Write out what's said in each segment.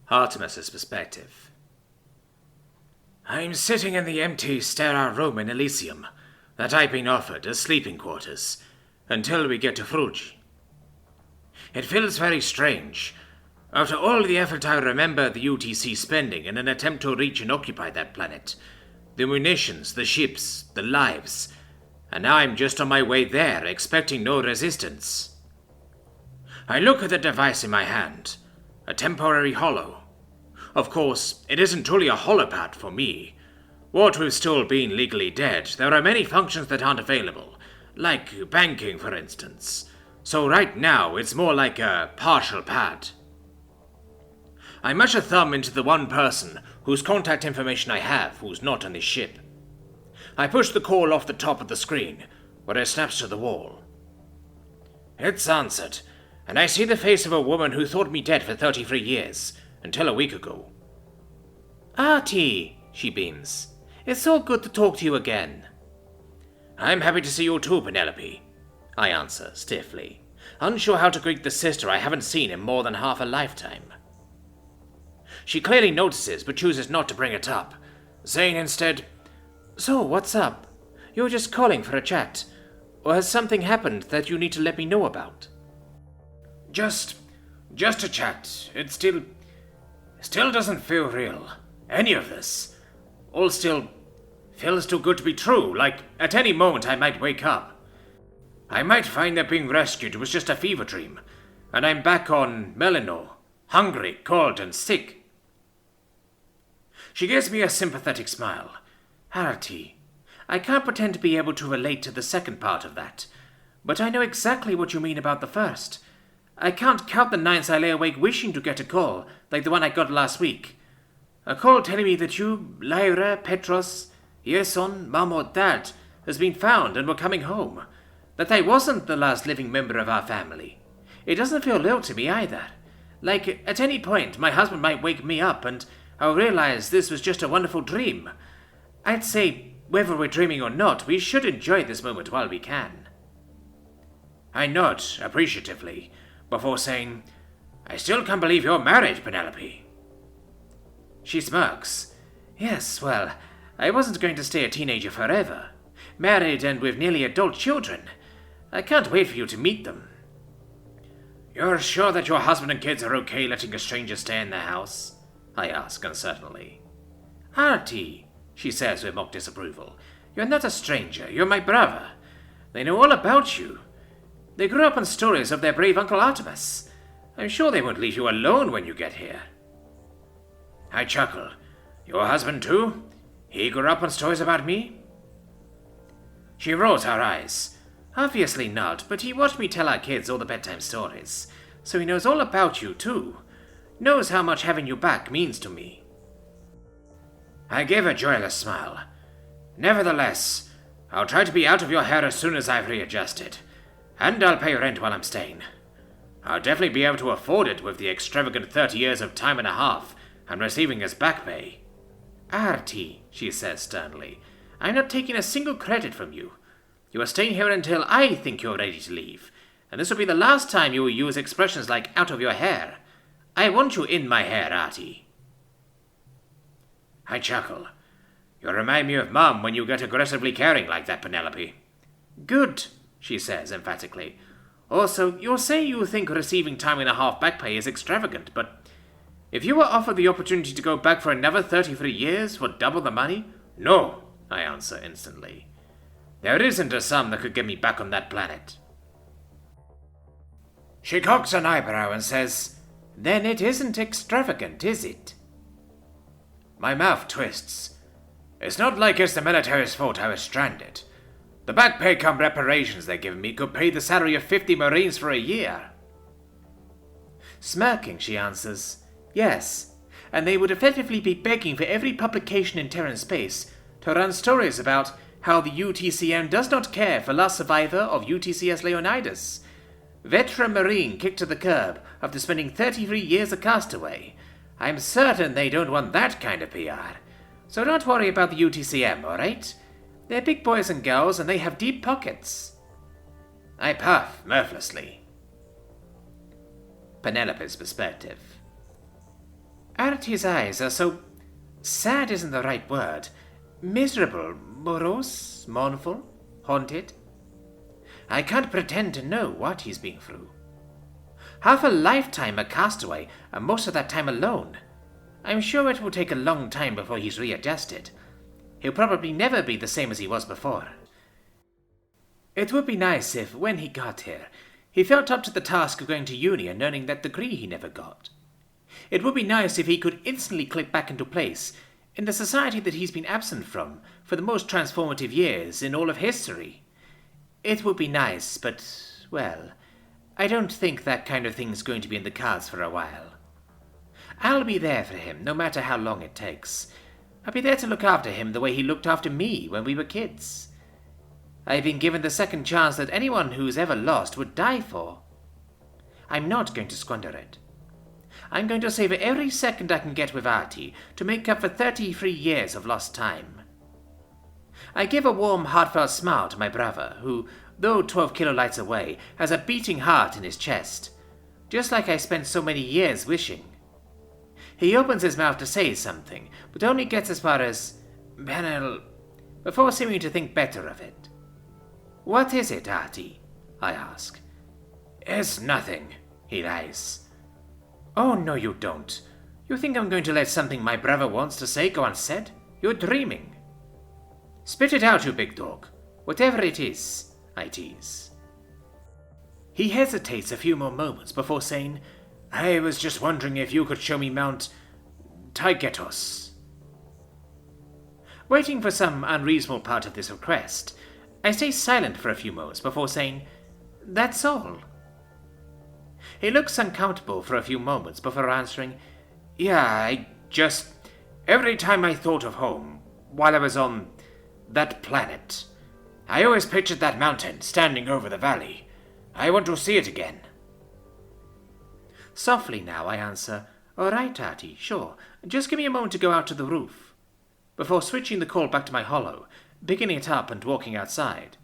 Artimus's perspective. I'm sitting in the empty, sterile room in Elysium that I've been offered as sleeping quarters until we get to Frugi. It feels very strange. After all the effort I remember the UTC spending in an attempt to reach and occupy that planet, the munitions, the ships, the lives, and now I'm just on my way there, expecting no resistance. I look at the device in my hand, a temporary hollow. Of course, it isn't truly a holopad for me. What with still being legally dead, there are many functions that aren't available, like banking, for instance. So right now, it's more like a partial pad. I mash a thumb into the one person whose contact information I have who's not on this ship. I push the call off the top of the screen, where it snaps to the wall. It's answered, and I see the face of a woman who thought me dead for 33 years, until a week ago. Artie, she beams. It's so good to talk to you again. I'm happy to see you too, Penelope, I answer stiffly, unsure how to greet the sister I haven't seen in more than half a lifetime. She clearly notices but chooses not to bring it up, saying instead, So, what's up? You're just calling for a chat, or has something happened that you need to let me know about? Just a chat. It still doesn't feel real. Any of this. All still feels too good to be true, like at any moment I might wake up. I might find that being rescued was just a fever dream, and I'm back on Melanor, hungry, cold, and sick. She gives me a sympathetic smile. Artie, I can't pretend to be able to relate to the second part of that, but I know exactly what you mean about the first. I can't count the nights I lay awake wishing to get a call, like the one I got last week. A call telling me that you, Lyra, Petros, Ierson, Mum or Dad, has been found and were coming home. That I wasn't the last living member of our family. It doesn't feel real to me either. Like, at any point, my husband might wake me up and I'll realize this was just a wonderful dream. I'd say, whether we're dreaming or not, we should enjoy this moment while we can. I nod appreciatively, before saying, I still can't believe you're married, Penelope. She smirks. Yes, well, I wasn't going to stay a teenager forever. Married and with nearly adult children. I can't wait for you to meet them. You're sure that your husband and kids are okay letting a stranger stay in their house? I ask uncertainly. Artie, she says with mock disapproval, you're not a stranger, you're my brother. They know all about you. They grew up on stories of their brave Uncle Artimus. I'm sure they won't leave you alone when you get here. I chuckle. Your husband too? He grew up on stories about me? She rolls her eyes. Obviously not, but he watched me tell our kids all the bedtime stories. So he knows all about you too. Knows how much having you back means to me. I give a joyless smile. Nevertheless, I'll try to be out of your hair as soon as I've readjusted. And I'll pay rent while I'm staying. I'll definitely be able to afford it with the extravagant 30 years of time and a half I'm receiving as back pay. Artie, she says sternly, I'm not taking a single credit from you. You are staying here until I think you're ready to leave, and this will be the last time you will use expressions like out of your hair. I want you in my hair, Artie. I chuckle. You remind me of Mum when you get aggressively caring like that, Penelope. Good, she says emphatically. Also, you'll say you think receiving time and a half back pay is extravagant, but if you were offered the opportunity to go back for another 33 years for double the money, no, I answer instantly. There isn't a sum that could get me back on that planet. She cocks an eyebrow and says, Then it isn't extravagant, is it? My mouth twists. It's not like it's the military's fault I was stranded. The back pay cum reparations they're giving me could pay the salary of 50 Marines for a year. Smirking, she answers, Yes, and they would effectively be begging for every publication in Terran space to run stories about how the UTCM does not care for last survivor of UTCS Leonidas. Veteran Marine kicked to the curb after spending 33 years a castaway. I'm certain they don't want that kind of PR. So don't worry about the UTCM, alright? They're big boys and girls and they have deep pockets. I puff mirthlessly. Penelope's perspective. Artie's eyes are so... sad isn't the right word. Miserable, morose, mournful, haunted. I can't pretend to know what he's been through. Half a lifetime a castaway, and most of that time alone. I'm sure it will take a long time before he's readjusted. He'll probably never be the same as he was before. It would be nice if, when he got here, he felt up to the task of going to uni and earning that degree he never got. It would be nice if he could instantly click back into place in the society that he's been absent from for the most transformative years in all of history. It would be nice, but, well, I don't think that kind of thing's going to be in the cards for a while. I'll be there for him, no matter how long it takes. I'll be there to look after him the way he looked after me when we were kids. I've been given the second chance that anyone who's ever lost would die for. I'm not going to squander it. I'm going to save every second I can get with Artie to make up for 33 years of lost time. I give a warm, heartfelt smile to my brother, who, though 12 kilolights away, has a beating heart in his chest, just like I spent so many years wishing. He opens his mouth to say something, but only gets as far as, "Penel," before seeming to think better of it. "What is it, Artie?" I ask. "It's nothing," he lies. "Oh, no, you don't. You think I'm going to let something my brother wants to say go unsaid? You're dreaming." "Spit it out, you big dog. Whatever it is," I tease. He hesitates a few more moments before saying, "I was just wondering if you could show me Mount Taygetos." Waiting for some unreasonable part of this request, I stay silent for a few moments before saying, "That's all." He looks uncomfortable for a few moments before answering, "Yeah, every time I thought of home, while I was on that planet, I always pictured that mountain standing over the valley. I want to see it again." Softly now, I answer, "All right, Artie, sure. Just give me a moment to go out to the roof," before switching the call back to my holo, picking it up and walking outside.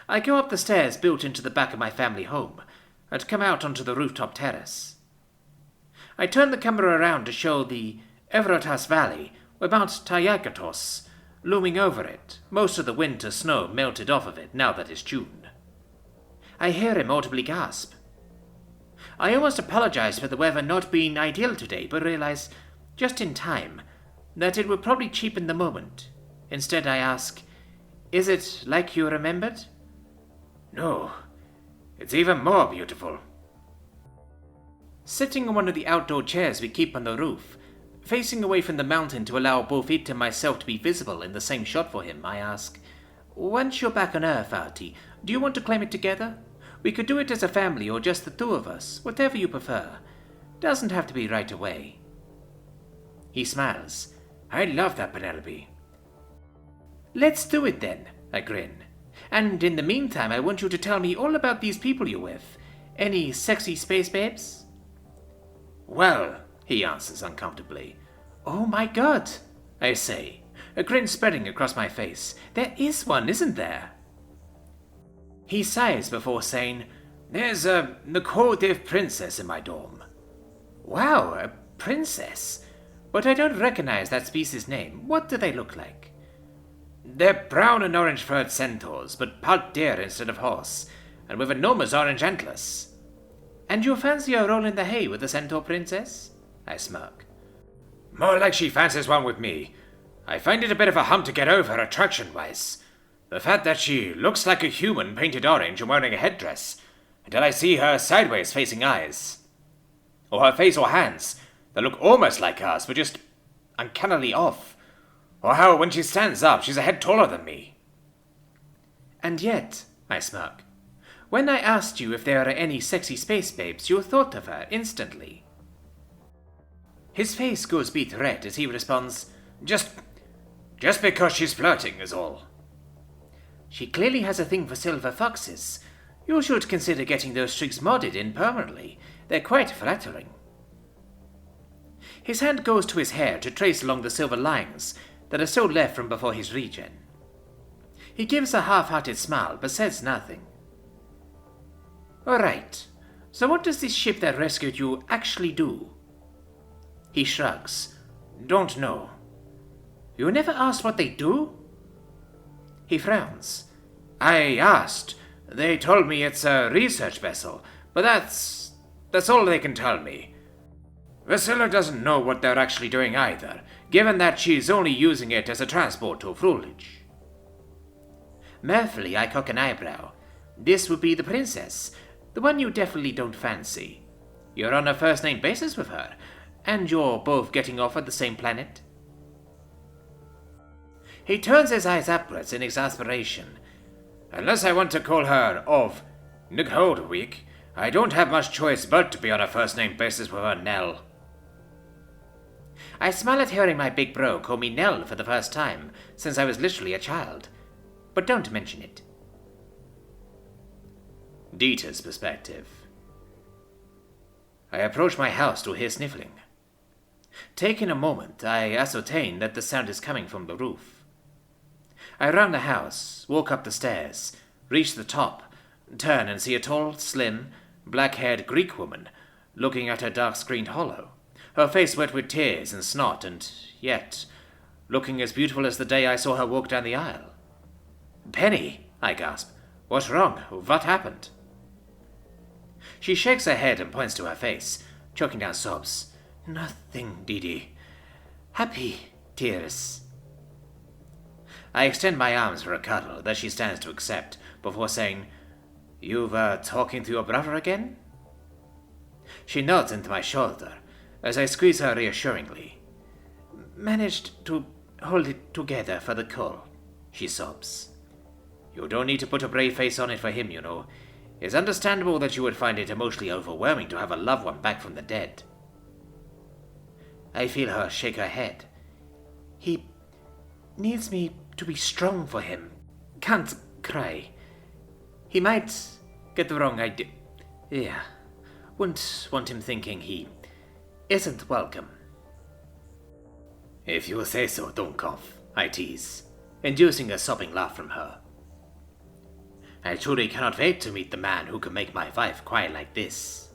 I go up the stairs built into the back of my family home, and come out onto the rooftop terrace. I turn the camera around to show the Evrotas Valley, with Mount Taygetos looming over it, most of the winter snow melted off of it now that it's June. I hear him audibly gasp. I almost apologize for the weather not being ideal today, but realize, just in time, that it would probably cheapen the moment. Instead I ask, "Is it like you remembered?" "No. It's even more beautiful." Sitting on one of the outdoor chairs we keep on the roof, facing away from the mountain to allow both it and myself to be visible in the same shot for him, I ask, "Once you're back on Earth, Artie, do you want to claim it together? We could do it as a family or just the two of us, whatever you prefer. Doesn't have to be right away." He smiles. "I love that, Penelope." "Let's do it then," I grin. "And in the meantime, I want you to tell me all about these people you're with. Any sexy space babes?" "Well," he answers uncomfortably. "Oh my god," I say, a grin spreading across my face. "There is one, isn't there?" He sighs before saying, "There's a Nakotiv princess in my dorm." "Wow, a princess? But I don't recognize that species name. What do they look like?" "They're brown and orange-furred centaurs, but part deer instead of horse, and with enormous orange antlers." "And you fancy a roll in the hay with the centaur princess?" I smirk. "More like she fancies one with me. I find it a bit of a hump to get over attraction-wise. The fact that she looks like a human painted orange and wearing a headdress, until I see her sideways facing eyes. Or her face or hands that look almost like hers, but just uncannily off. Or how, when she stands up, she's a head taller than me." "And yet," I smirk, "when I asked you if there are any sexy space babes, you thought of her instantly." His face goes beet red as he responds, Just because she's flirting is all." "She clearly has a thing for silver foxes. You should consider getting those streaks modded in permanently. They're quite flattering." His hand goes to his hair to trace along the silver lines that are still left from before his regen. He gives a half-hearted smile, but says nothing. "All right, so what does this ship that rescued you actually do?" He shrugs. Don't know. You never asked what they do? He frowns. I asked. They told me it's a research vessel, but that's all they can tell me. Vasilla doesn't know what they're actually doing either, given that she's only using it as a transport to Frulich. Mirthfully, I cock an eyebrow. This would be the princess, the one you definitely don't fancy. You're on a first-name basis with her, and you're both getting off at the same planet. He turns his eyes upwards in exasperation. Unless I want to call her of Nigholdweek, I don't have much choice but to be on a first-name basis with her, Nell. I smile at hearing my big bro call me Nell for the first time since I was literally a child, but don't mention it. Dieter's perspective. I approach my house to hear sniffling. Taking a moment, I ascertain that the sound is coming from the roof. I round the house, walk up the stairs, reach the top, turn and see a tall, slim, black-haired Greek woman looking at her dark-screened hollow, her face wet with tears and snot, and yet looking as beautiful as the day I saw her walk down the aisle. Penny, I gasp. What's wrong? What happened? She shakes her head and points to her face, choking down sobs. Nothing, Didi. Happy tears. I extend my arms for a cuddle that she stands to accept, before saying, You were talking to your brother again? She nods into my shoulder, as I squeeze her reassuringly. Managed to hold it together for the call, she sobs. You don't need to put a brave face on it for him, you know. It's understandable that you would find it emotionally overwhelming to have a loved one back from the dead. I feel her shake her head. He needs me to be strong for him. Can't cry. He might get the wrong idea. Yeah. Wouldn't want him thinking he isn't welcome. If you say so, don't cough, I tease, inducing a sobbing laugh from her. I truly cannot wait to meet the man who can make my wife cry like this.